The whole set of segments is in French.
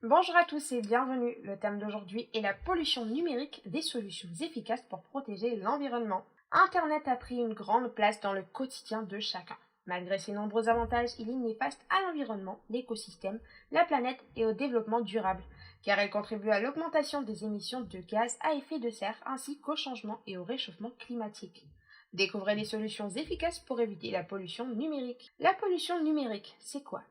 Bonjour à tous et bienvenue. Le thème d'aujourd'hui est la pollution numérique, des solutions efficaces pour protéger l'environnement. Internet a pris une grande place dans le quotidien de chacun. Malgré ses nombreux avantages, il est néfaste à l'environnement, l'écosystème, la planète et au développement durable, car elle contribue à l'augmentation des émissions de gaz à effet de serre ainsi qu'au changement et au réchauffement climatique. Découvrez des solutions efficaces pour éviter la pollution numérique. La pollution numérique, c'est quoi?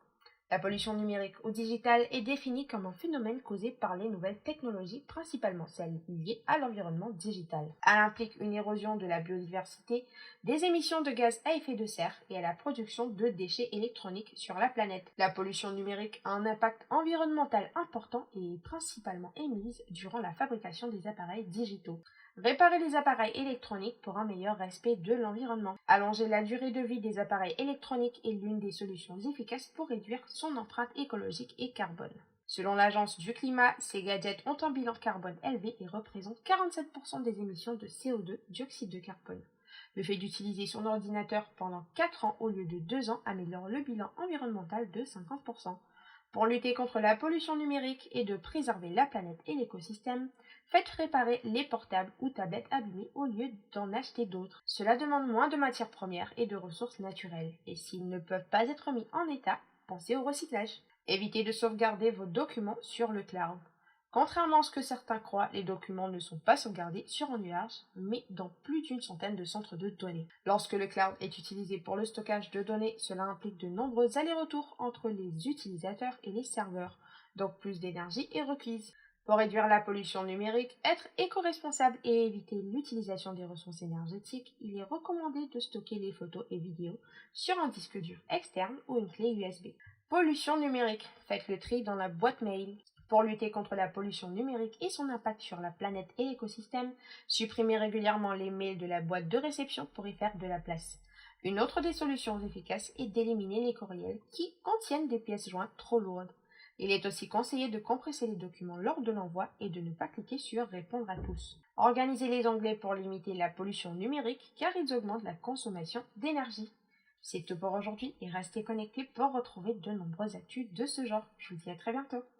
La pollution numérique ou digitale est définie comme un phénomène causé par les nouvelles technologies, principalement celles liées à l'environnement digital. Elle implique une érosion de la biodiversité, des émissions de gaz à effet de serre et à la production de déchets électroniques sur la planète. La pollution numérique a un impact environnemental important et est principalement émise durant la fabrication des appareils digitaux. Réparer les appareils électroniques pour un meilleur respect de l'environnement. Allonger la durée de vie des appareils électroniques est l'une des solutions efficaces pour réduire son empreinte écologique et carbone. Selon l'Agence du climat, ces gadgets ont un bilan carbone élevé et représentent 47% des émissions de CO2, dioxyde de carbone. Le fait d'utiliser son ordinateur pendant 4 ans au lieu de 2 ans améliore le bilan environnemental de 50%. Pour lutter contre la pollution numérique et de préserver la planète et l'écosystème, faites réparer les portables ou tablettes abîmées au lieu d'en acheter d'autres. Cela demande moins de matières premières et de ressources naturelles. Et s'ils ne peuvent pas être mis en état, pensez au recyclage. Évitez de sauvegarder vos documents sur le cloud. Contrairement à ce que certains croient, les documents ne sont pas sauvegardés sur un nuage, mais dans plus d'une centaine de centres de données. Lorsque le cloud est utilisé pour le stockage de données, cela implique de nombreux allers-retours entre les utilisateurs et les serveurs, donc plus d'énergie est requise. Pour réduire la pollution numérique, être éco-responsable et éviter l'utilisation des ressources énergétiques, il est recommandé de stocker les photos et vidéos sur un disque dur externe ou une clé USB. Pollution numérique. Faites le tri dans la boîte mail. Pour lutter contre la pollution numérique et son impact sur la planète et l'écosystème, supprimez régulièrement les mails de la boîte de réception pour y faire de la place. Une autre des solutions efficaces est d'éliminer les courriels qui contiennent des pièces jointes trop lourdes. Il est aussi conseillé de compresser les documents lors de l'envoi et de ne pas cliquer sur Répondre à tous. Organisez les onglets pour limiter la pollution numérique car ils augmentent la consommation d'énergie. C'est tout pour aujourd'hui et restez connectés pour retrouver de nombreuses actus de ce genre. Je vous dis à très bientôt.